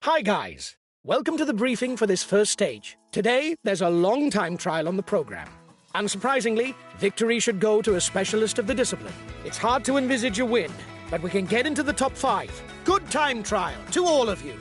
Hi guys, welcome to the briefing for this first stage. Today, there's a long time trial on the program. Unsurprisingly, victory should go to a specialist of the discipline. It's hard to envisage a win, but we can get into the top 5. Good time trial to all of you.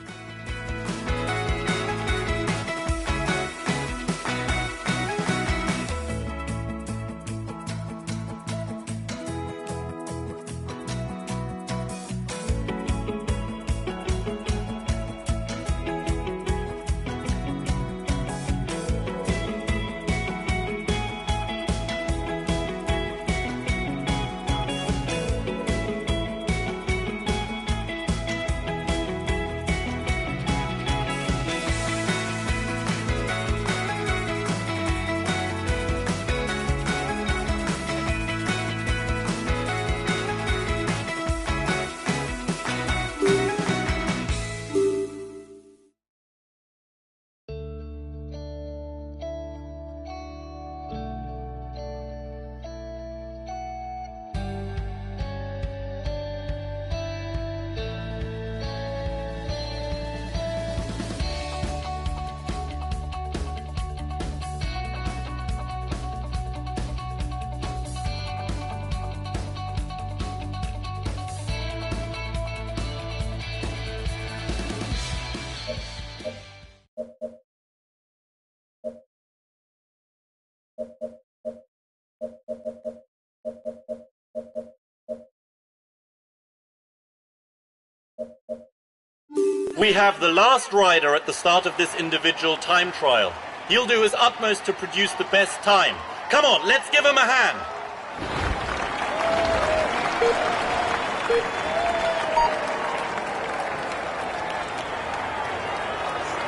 We have the last rider at the start of this individual time trial. He'll do his utmost to produce the best time. Come on, let's give him a hand.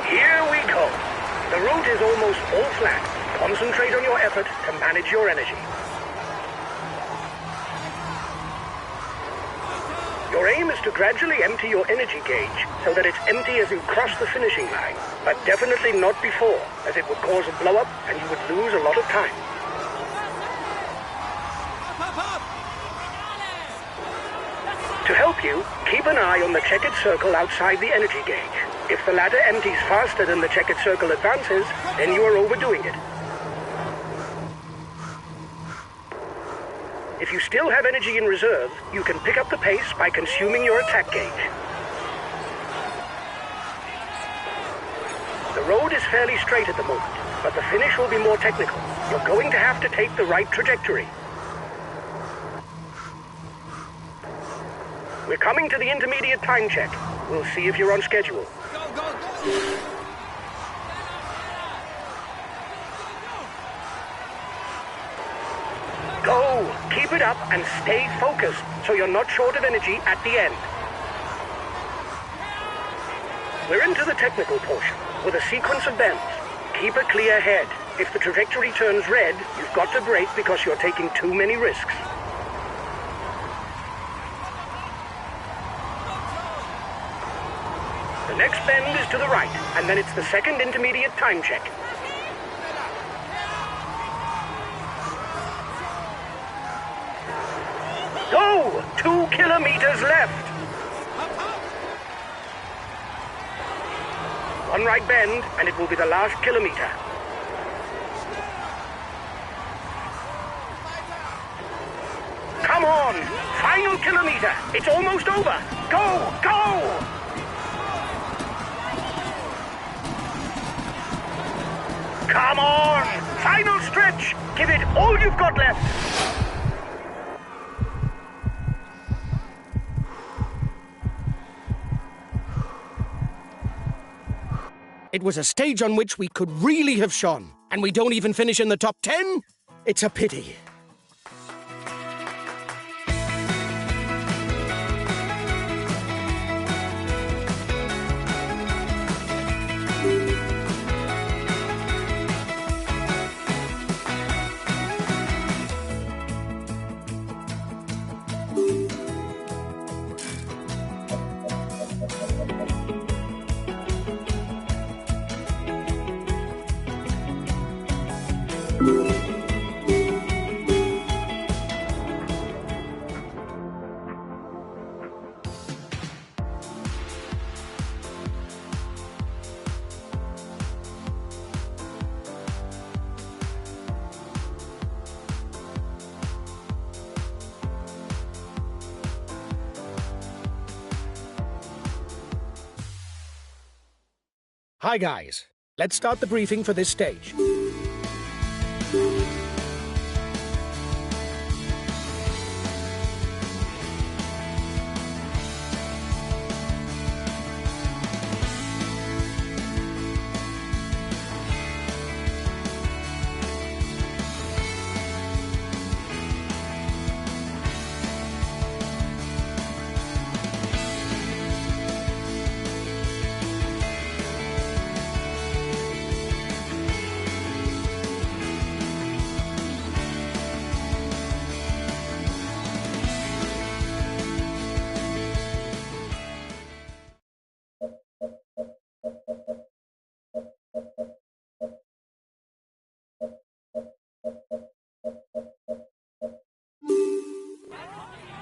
Here we go. The route is almost all flat. Concentrate on your effort to manage your energy. Your aim is to gradually empty your energy gauge so that it's empty as you cross the finishing line, but definitely not before, as it would cause a blow-up and you would lose a lot of time. To help you, keep an eye on the checkered circle outside the energy gauge. If the latter empties faster than the checkered circle advances, then you are overdoing it. If you still have energy in reserve, you can pick up the pace by consuming your attack gauge. The road is fairly straight at the moment, but the finish will be more technical. You're going to have to take the right trajectory. We're coming to the intermediate time check. We'll see if you're on schedule. Go! Keep it up and stay focused so you're not short of energy at the end. We're into the technical portion with a sequence of bends. Keep a clear head. If the trajectory turns red, you've got to brake because you're taking too many risks. The next bend is to the right, and then it's the second intermediate time check. Go! 2 kilometers left. One right bend, and it will be the last kilometer. Come on! Final kilometer! It's almost over! Go! Go! Come on! Final stretch! Give it all you've got left! It was a stage on which we could really have shone, and we don't even finish in the top 10? It's a pity. Hi guys, let's start the briefing for this stage.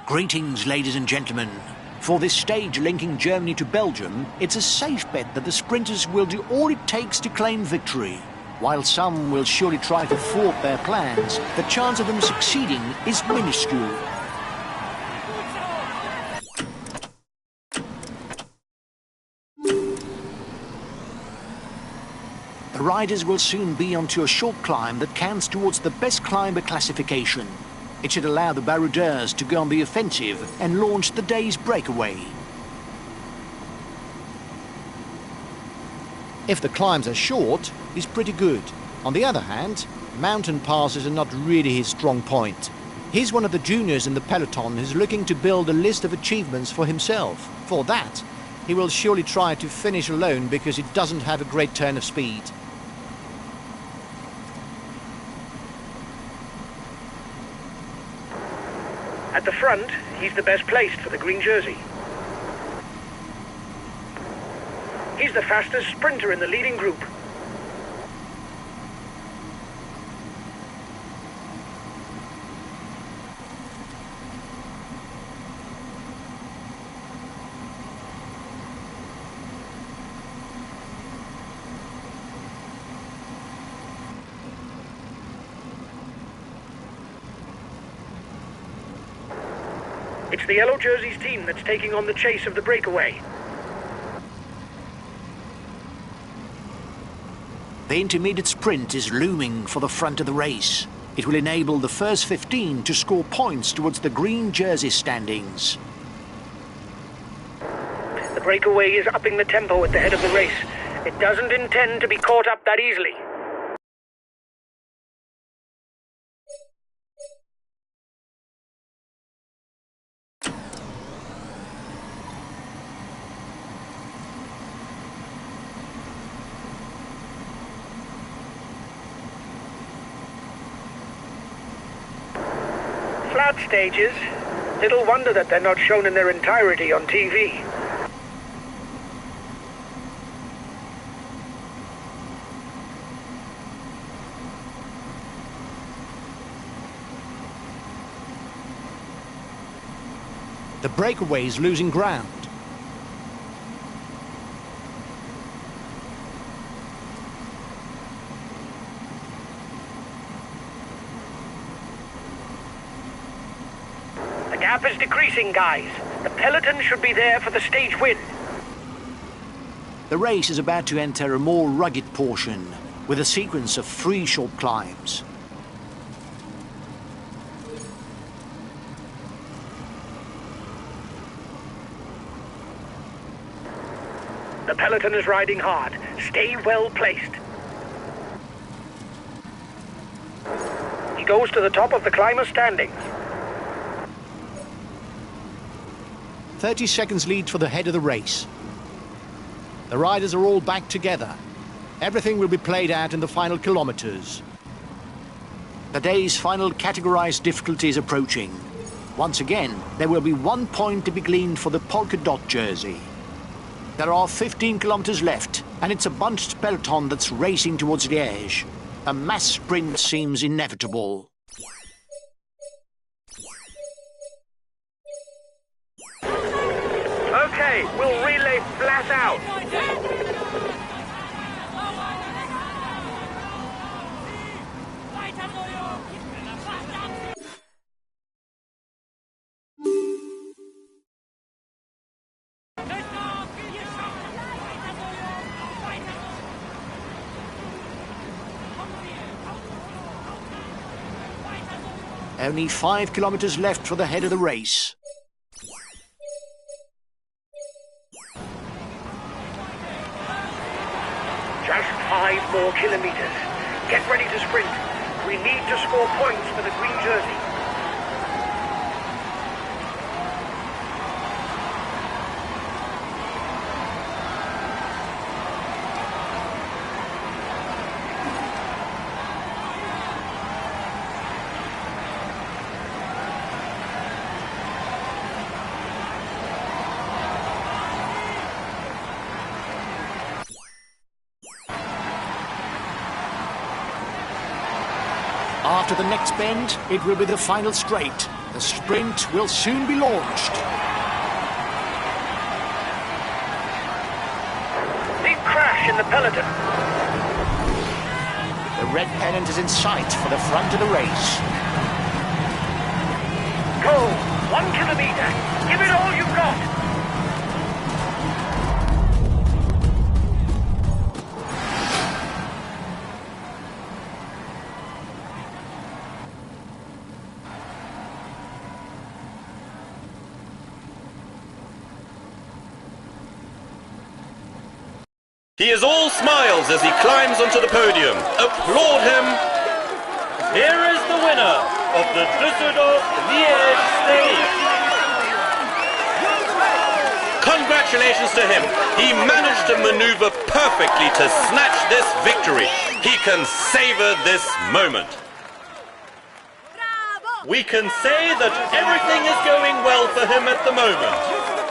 Greetings, ladies and gentlemen. For this stage linking Germany to Belgium, it's a safe bet that the sprinters will do all it takes to claim victory. While some will surely try to thwart their plans, the chance of them succeeding is minuscule. The riders will soon be onto a short climb that counts towards the best climber classification. It should allow the baroudeurs to go on the offensive and launch the day's breakaway. If the climbs are short, he's pretty good. On the other hand, mountain passes are not really his strong point. He's one of the juniors in the peloton who's looking to build a list of achievements for himself. For that, he will surely try to finish alone because he doesn't have a great turn of speed. At the front, he's the best placed for the green jersey. He's the fastest sprinter in the leading group. It's the yellow jerseys team that's taking on the chase of the breakaway. The intermediate sprint is looming for the front of the race. It will enable the first 15 to score points towards the green jersey standings. The breakaway is upping the tempo at the head of the race. It doesn't intend to be caught up that easily. Flat stages. Little wonder that they're not shown in their entirety on TV. The breakaway is losing ground. The gap is decreasing, guys. The peloton should be there for the stage win. The race is about to enter a more rugged portion, with a sequence of 3 short climbs. The peloton is riding hard. Stay well placed. He goes to the top of the climber standings. 30 seconds lead for the head of the race. The riders are all back together. Everything will be played out in the final kilometers. The day's final categorized difficulty is approaching. Once again, there will be 1 point to be gleaned for the polka dot jersey. There are 15 kilometers left, and it's a bunched peloton that's racing towards Liège. A mass sprint seems inevitable. Okay, we'll relay flat out. Only 5 kilometers left for the head of the race. Just 5 more kilometers. Get ready to sprint. We need to score points for the green jersey. After the next bend, it will be the final straight. The sprint will soon be launched. Big crash in the peloton. The red pennant is in sight for the front of the race. Go! 1 kilometer. Give it all you've got. He is all smiles as he climbs onto the podium. Applaud him. Here is the winner of the Düsseldorf-Liège stage. Congratulations to him. He managed to maneuver perfectly to snatch this victory. He can savor this moment. We can say that everything is going well for him at the moment.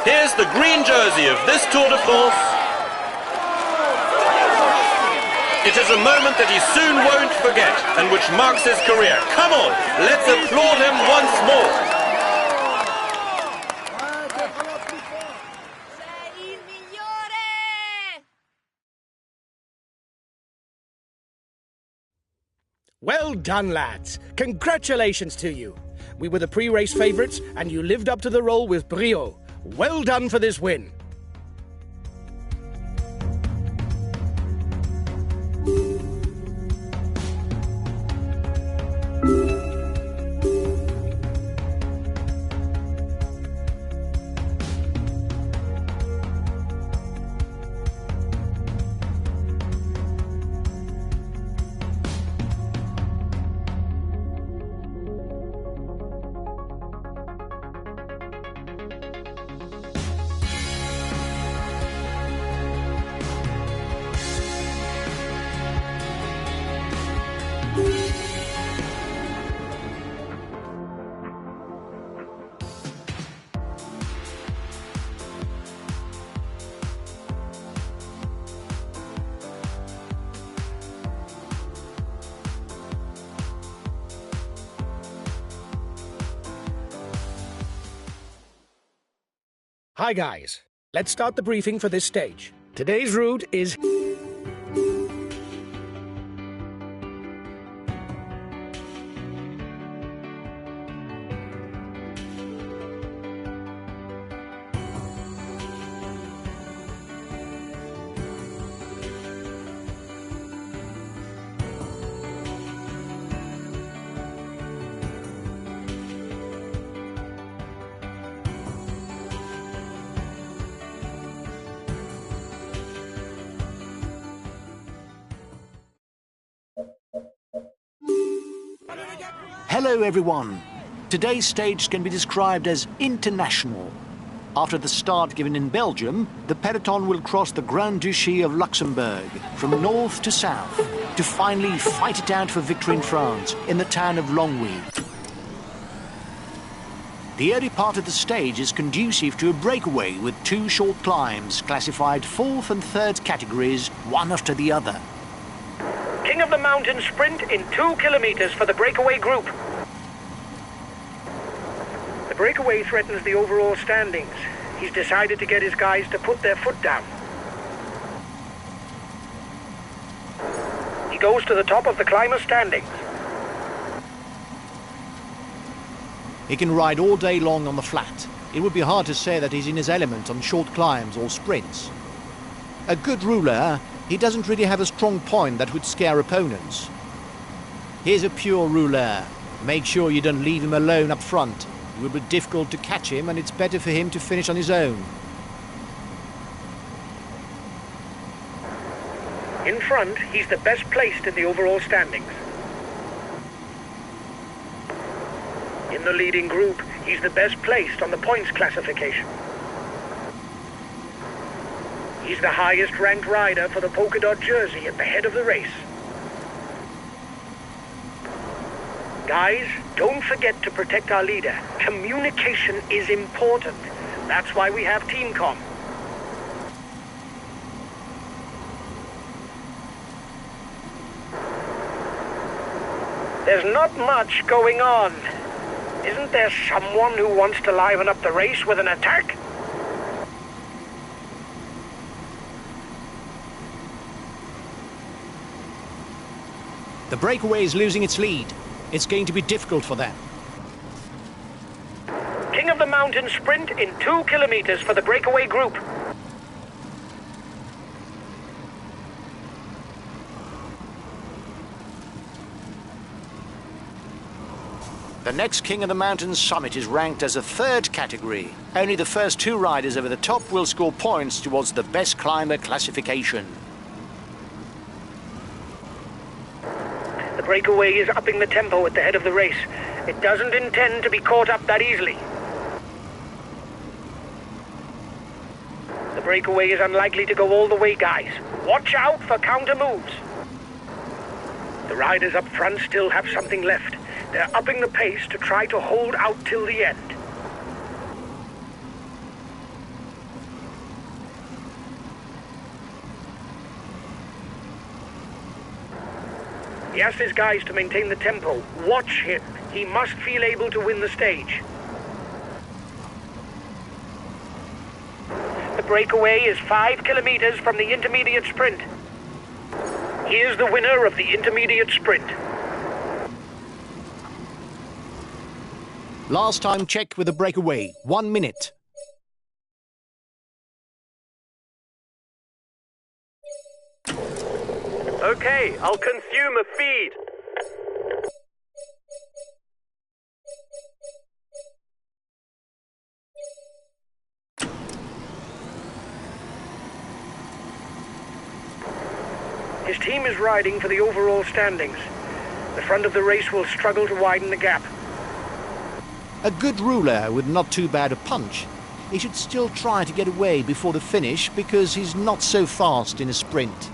Here's the green jersey of this Tour de France. It is a moment that he soon won't forget and which marks his career. Come on, let's applaud him once more. Well done, lads. Congratulations to you. We were the pre-race favourites and you lived up to the role with brio. Well done for this win. Hi guys, let's start the briefing for this stage. Today's route is... Hello everyone. Today's stage can be described as international. After the start given in Belgium, the peloton will cross the Grand Duchy of Luxembourg from north to south to finally fight it out for victory in France in the town of Longwy. The early part of the stage is conducive to a breakaway with 2 short climbs classified 4th and 3rd categories, one after the other. King of the Mountain sprint in 2 kilometers for the breakaway group. The breakaway threatens the overall standings. He's decided to get his guys to put their foot down. He goes to the top of the climber standings. He can ride all day long on the flat. It would be hard to say that he's in his element on short climbs or sprints. A good ruler, he doesn't really have a strong point that would scare opponents. Here's a pure ruler, Make sure you don't leave him alone up front. It will be difficult to catch him, and it's better for him to finish on his own. In front, he's the best placed in the overall standings. In the leading group, he's the best placed on the points classification. He's the highest ranked rider for the polka dot jersey at the head of the race. Guys, don't forget to protect our leader. Communication is important. That's why we have team comm. There's not much going on. Isn't there someone who wants to liven up the race with an attack? The breakaway is losing its lead. It's going to be difficult for them. King of the Mountain sprint in 2 kilometers for the breakaway group. The next King of the Mountains summit is ranked as a 3rd category. Only the first 2 riders over the top will score points towards the best climber classification. The breakaway is upping the tempo at the head of the race. It doesn't intend to be caught up that easily. The breakaway is unlikely to go all the way, guys. Watch out for counter moves. The riders up front still have something left. They're upping the pace to try to hold out till the end. He asked his guys to maintain the tempo. Watch him. He must feel able to win the stage. The breakaway is 5 kilometers from the intermediate sprint. Here's the winner of the intermediate sprint. Last time check with the breakaway. 1 minute. Okay, I'll consume a feed. His team is riding for the overall standings. The front of the race will struggle to widen the gap. A good ruler with not too bad a punch. He should still try to get away before the finish because he's not so fast in a sprint.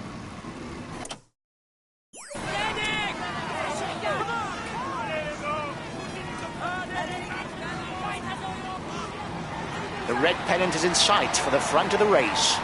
The red pennant is in sight for the front of the race.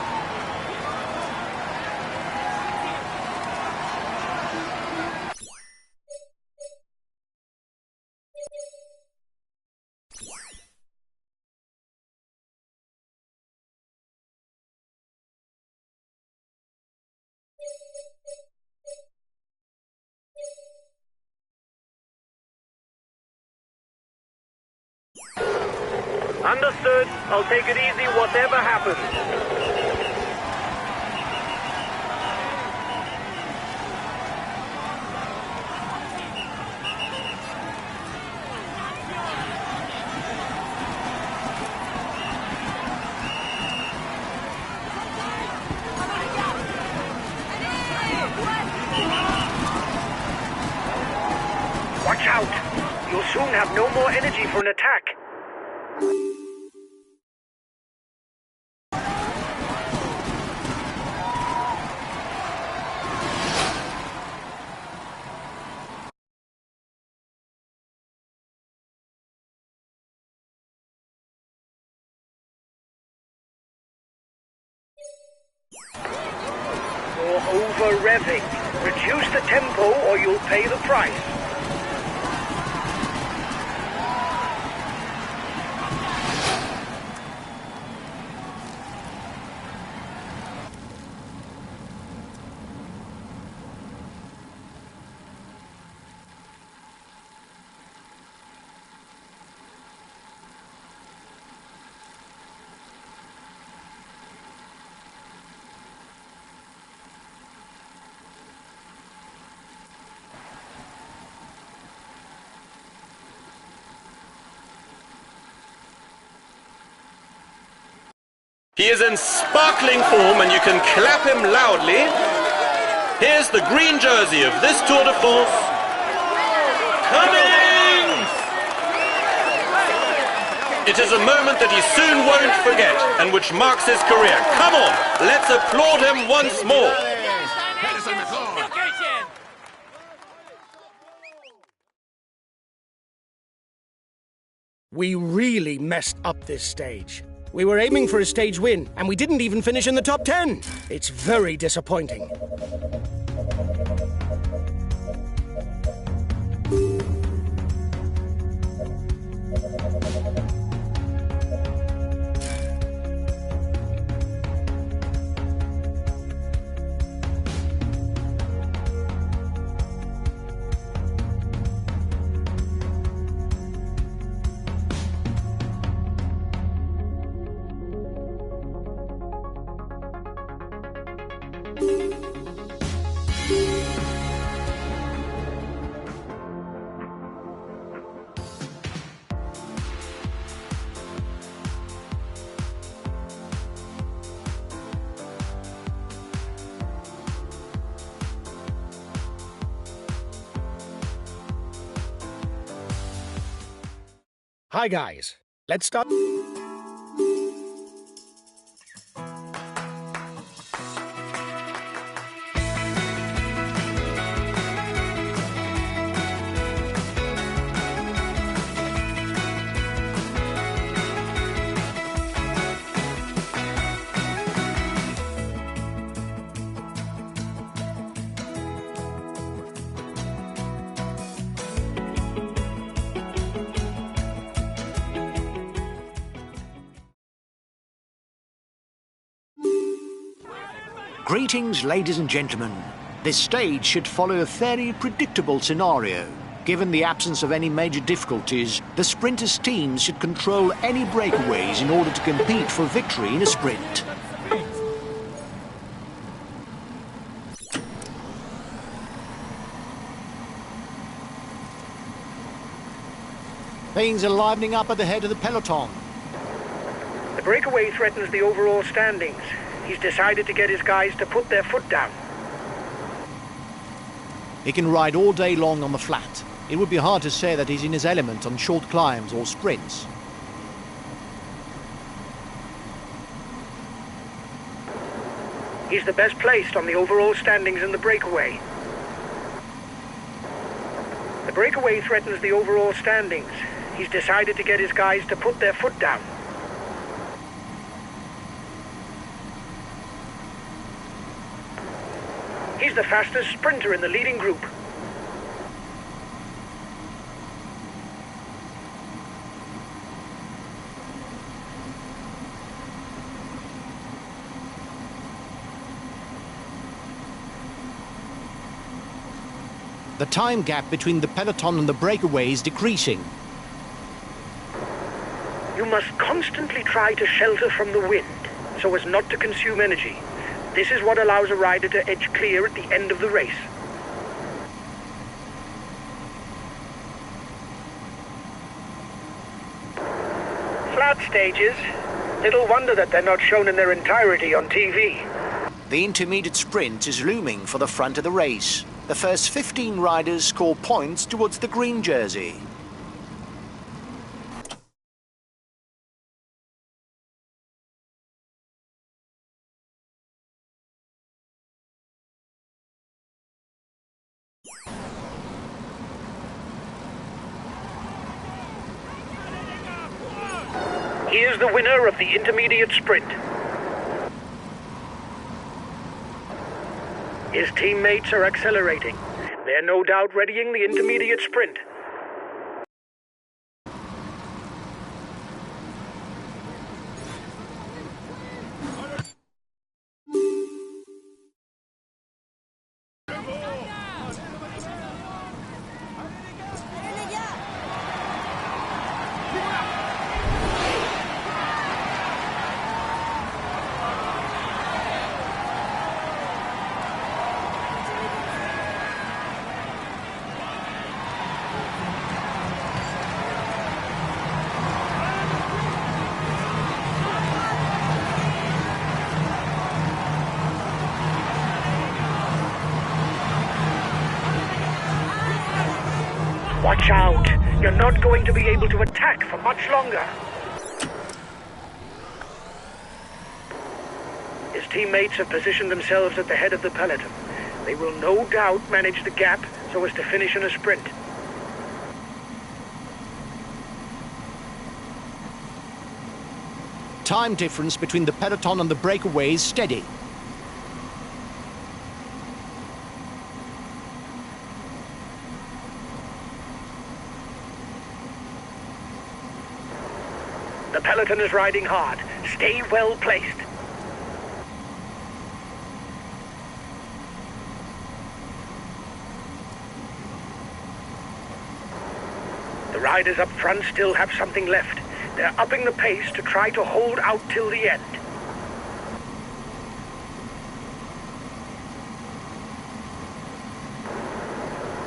Understood. I'll take it easy whatever happens. Watch out! You'll soon have no more energy for an attack. You're over-revving. Reduce the tempo or you'll pay the price. He is in sparkling form and you can clap him loudly. Here's the green jersey of this Tour de France. Coming! It is a moment that he soon won't forget and which marks his career. Come on, let's applaud him once more. We really messed up this stage. We were aiming for a stage win, and we didn't even finish in the top 10. It's very disappointing. Hi guys, let's start. Greetings, ladies and gentlemen. This stage should follow a fairly predictable scenario. Given the absence of any major difficulties, the sprinters' teams should control any breakaways in order to compete for victory in a sprint. Things are livening up at the head of the peloton. The breakaway threatens the overall standings. He's decided to get his guys to put their foot down. He can ride all day long on the flat. It would be hard to say that he's in his element on short climbs or sprints. He's the best placed on the overall standings in the breakaway. The breakaway threatens the overall standings. He's decided to get his guys to put their foot down. He's the fastest sprinter in the leading group. The time gap between the peloton and the breakaway is decreasing. You must constantly try to shelter from the wind so as not to consume energy. This is what allows a rider to edge clear at the end of the race. Flat stages. Little wonder that they're not shown in their entirety on TV. The intermediate sprint is looming for the front of the race. The first 15 riders score points towards the green jersey. Here's the winner of the intermediate sprint. His teammates are accelerating. They're no doubt readying the intermediate sprint. Watch out! You're not going to be able to attack for much longer. His teammates have positioned themselves at the head of the peloton. They will no doubt manage the gap so as to finish in a sprint. Time difference between the peloton and the breakaway is steady. The peloton is riding hard. Stay well placed. The riders up front still have something left. They're upping the pace to try to hold out till the end.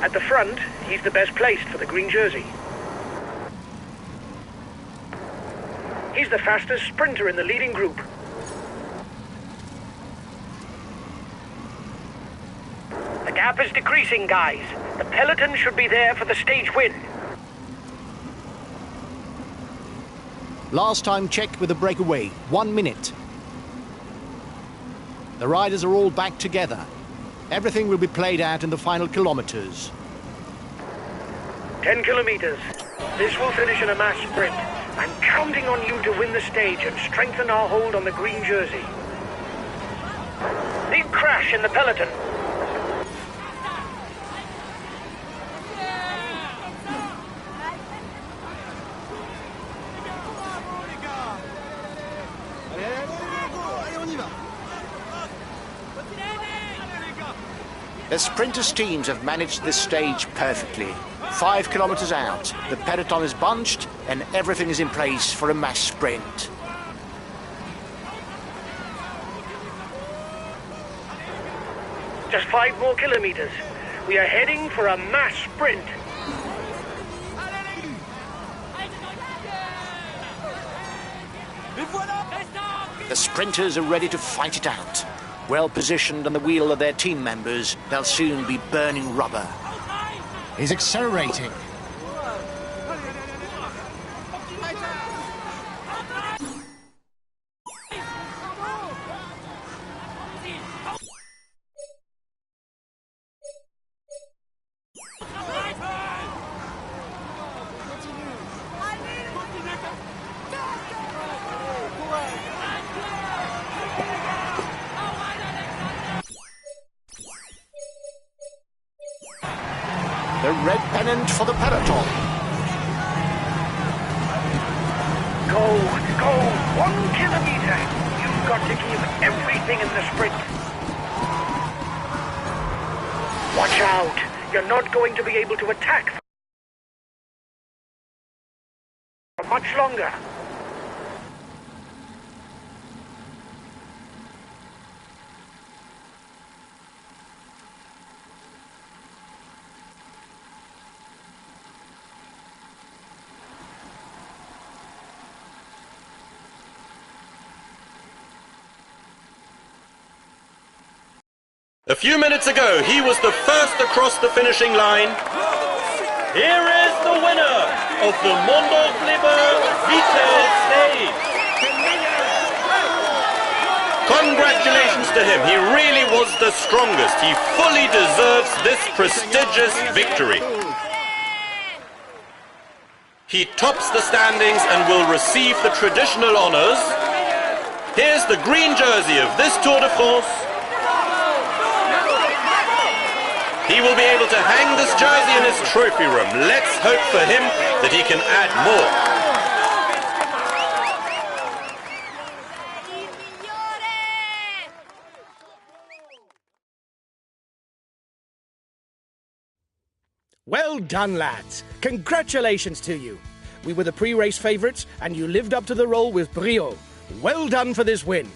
At the front, he's the best placed for the green jersey. He's the fastest sprinter in the leading group. The gap is decreasing, guys. The peloton should be there for the stage win. Last time check with the breakaway, 1 minute. The riders are all back together. Everything will be played out in the final kilometers. 10 kilometers. This will finish in a mass sprint. I'm counting on you to win the stage and strengthen our hold on the green jersey. Big crash in the peloton. The sprinters' teams have managed this stage perfectly. 5 kilometers out, the peloton is bunched and everything is in place for a mass sprint. Just 5 more kilometers. We are heading for a mass sprint. The sprinters are ready to fight it out. Well positioned on the wheel of their team members, they'll soon be burning rubber. He's accelerating. The red pennant for the peloton. Go, 1 kilometer. You've got to give everything in the sprint. Watch out. You're not going to be able to attack for much longer. A few minutes ago, he was the first across the finishing line. Here is the winner of the vitória stage. Congratulations to him. He really was the strongest. He fully deserves this prestigious victory. He tops the standings and will receive the traditional honors. Here's the green jersey of this Tour de France. He will be able to hang this jersey in his trophy room. Let's hope for him that he can add more. Well done, lads. Congratulations to you. We were the pre-race favourites, and you lived up to the role with brio. Well done for this win.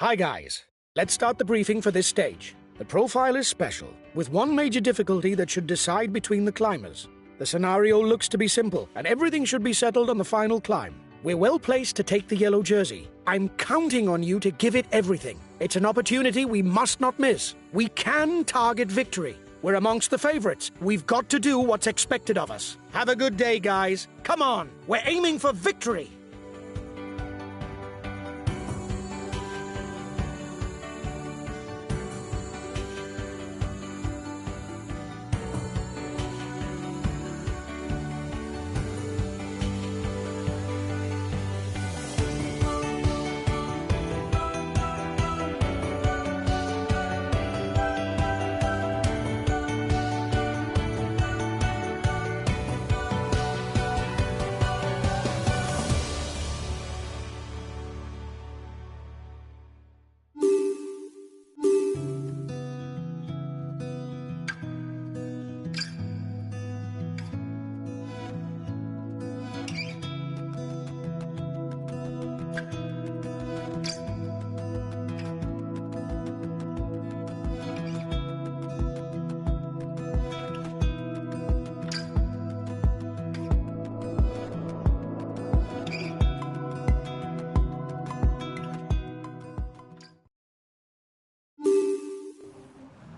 Hi guys. Let's start the briefing for this stage. The profile is special, with one major difficulty that should decide between the climbers. The scenario looks to be simple, and everything should be settled on the final climb. We're well placed to take the yellow jersey. I'm counting on you to give it everything. It's an opportunity we must not miss. We can target victory. We're amongst the favorites. We've got to do what's expected of us. Have a good day, guys. Come on, we're aiming for victory.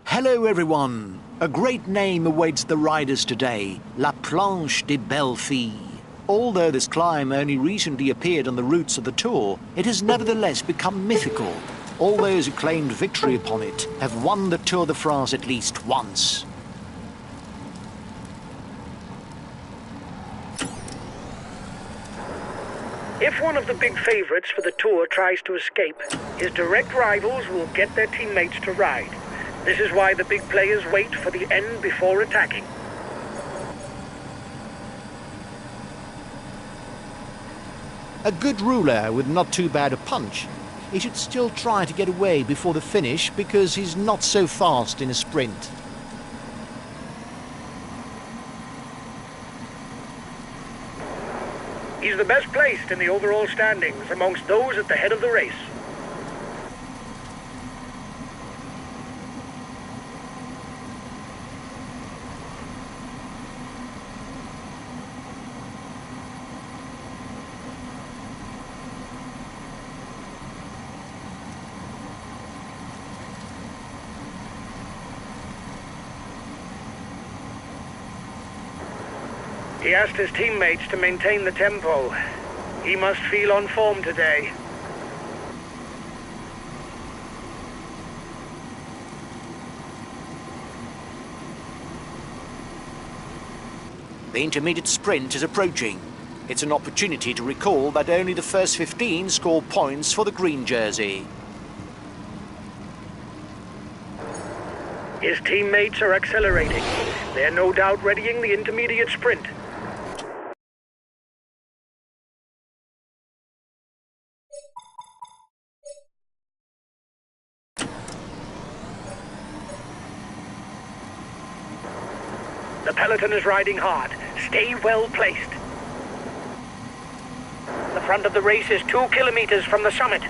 Hello everyone! A great name awaits the riders today, La Planche des Belles Filles. Although this climb only recently appeared on the routes of the Tour, it has nevertheless become mythical. All those who claimed victory upon it have won the Tour de France at least once. If one of the big favourites for the Tour tries to escape, his direct rivals will get their teammates to ride. This is why the big players wait for the end before attacking. A good ruler with not too bad a punch. He should still try to get away before the finish because he's not so fast in a sprint. He's the best placed in the overall standings amongst those at the head of the race. He asked his teammates to maintain the tempo. He must feel on form today. The intermediate sprint is approaching. It's an opportunity to recall that only the first 15 score points for the green jersey. His teammates are accelerating. They're no doubt readying the intermediate sprint. The peloton is riding hard. Stay well placed. The front of the race is 2 kilometers from the summit.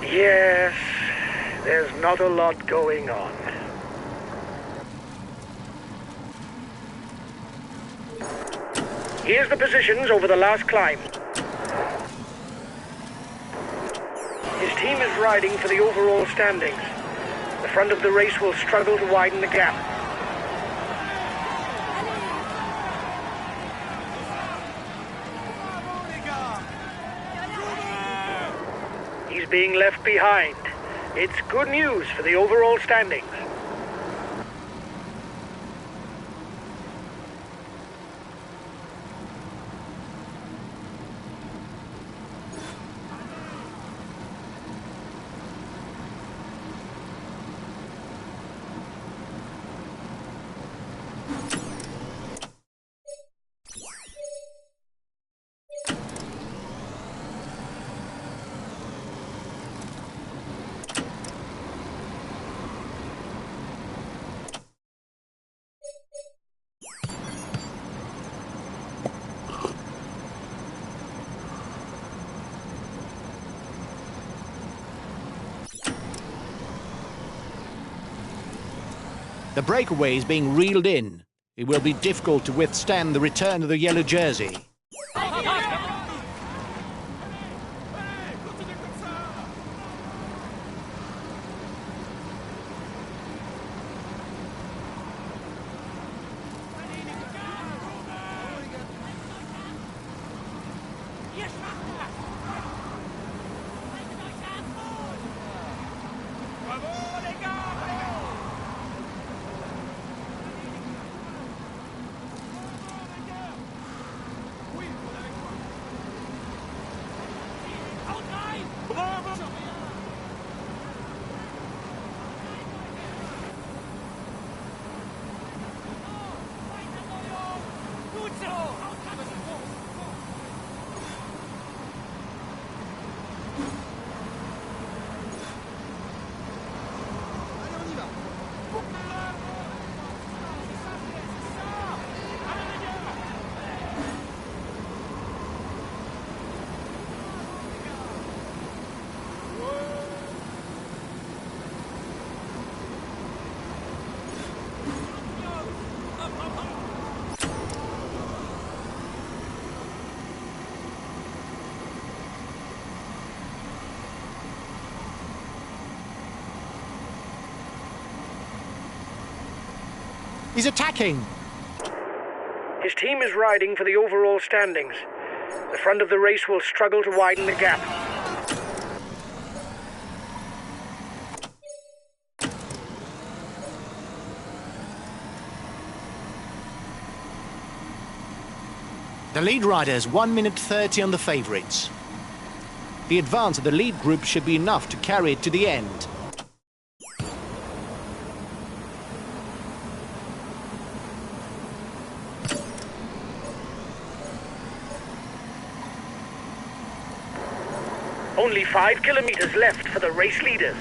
Yes, there's not a lot going on. Here's the positions over the last climb. His team is riding for the overall standings. The front of the race will struggle to widen the gap. He's being left behind. It's good news for the overall standings. The breakaway is being reeled in. It will be difficult to withstand the return of the yellow jersey. He's attacking! His team is riding for the overall standings. The front of the race will struggle to widen the gap. The lead rider has 1 minute 30 on the favourites. The advance of the lead group should be enough to carry it to the end. Only 5 kilometers left for the race leaders.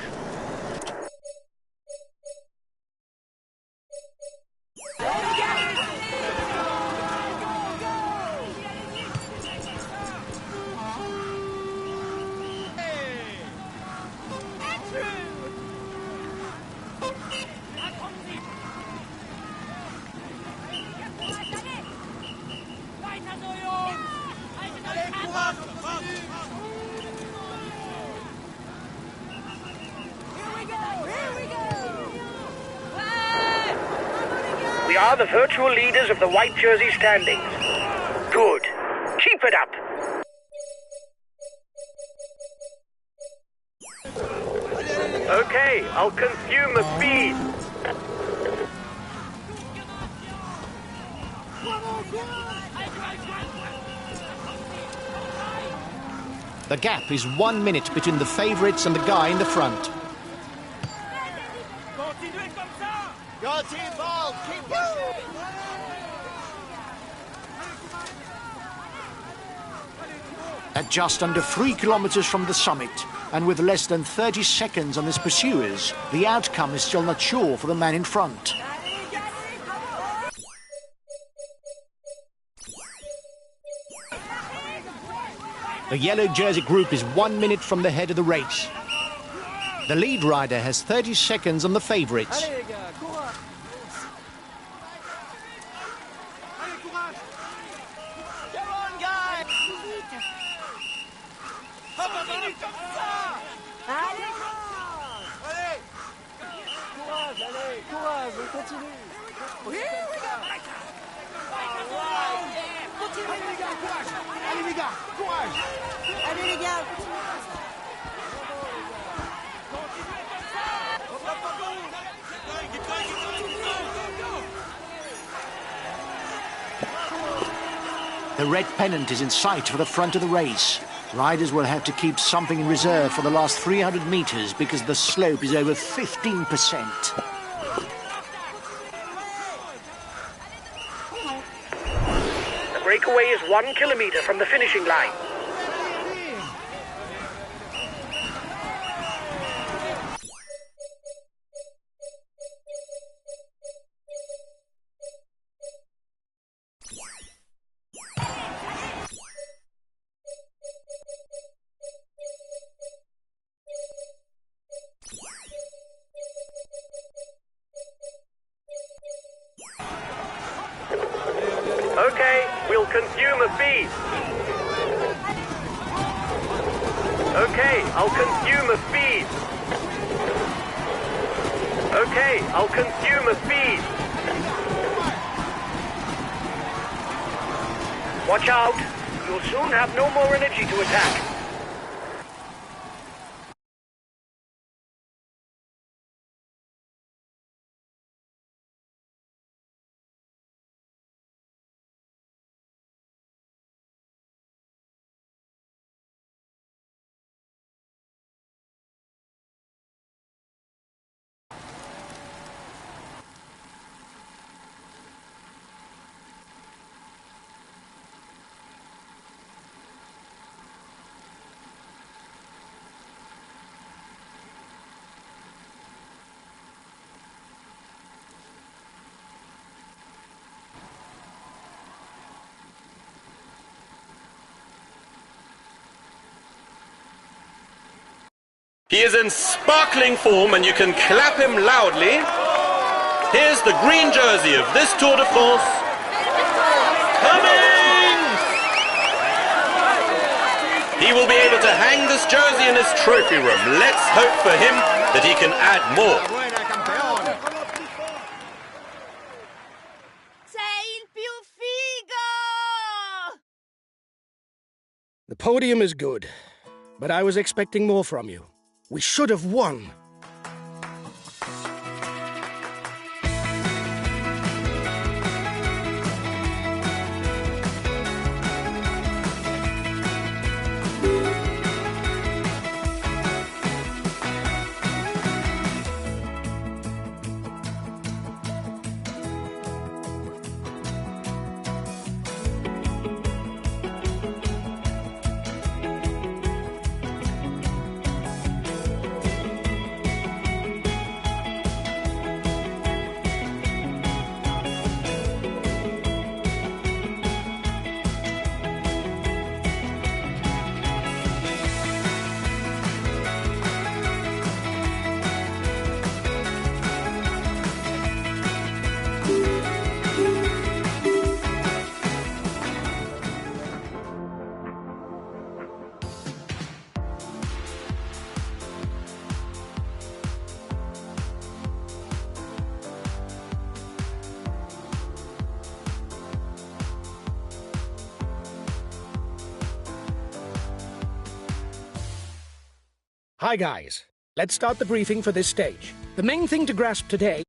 We are the virtual leaders of the white jersey standings. Good. Keep it up. Okay, I'll consume the feed. The gap is 1 minute between the favourites and the guy in the front. Go team ball, keep pushing! At just under 3 kilometers from the summit, and with less than 30 seconds on his pursuers, the outcome is still not sure for the man in front. The yellow jersey group is 1 minute from the head of the race. The lead rider has 30 seconds on the favourites. The red pennant is in sight for the front of the race. Riders will have to keep something in reserve for the last 300 meters because the slope is over 15%. The breakaway is 1 kilometer from the finishing line. will consume a feed. Okay, I'll consume a feed. Okay, I'll consume a feed. Watch out. You'll soon have no more energy to attack. He is in sparkling form and you can clap him loudly. Here's the green jersey of this Tour de France. Coming! He will be able to hang this jersey in his trophy room. Let's hope for him that he can add more. Sei il più figo! The podium is good, but I was expecting more from you. We should have won. Hi guys, let's start the briefing for this stage. The main thing to grasp today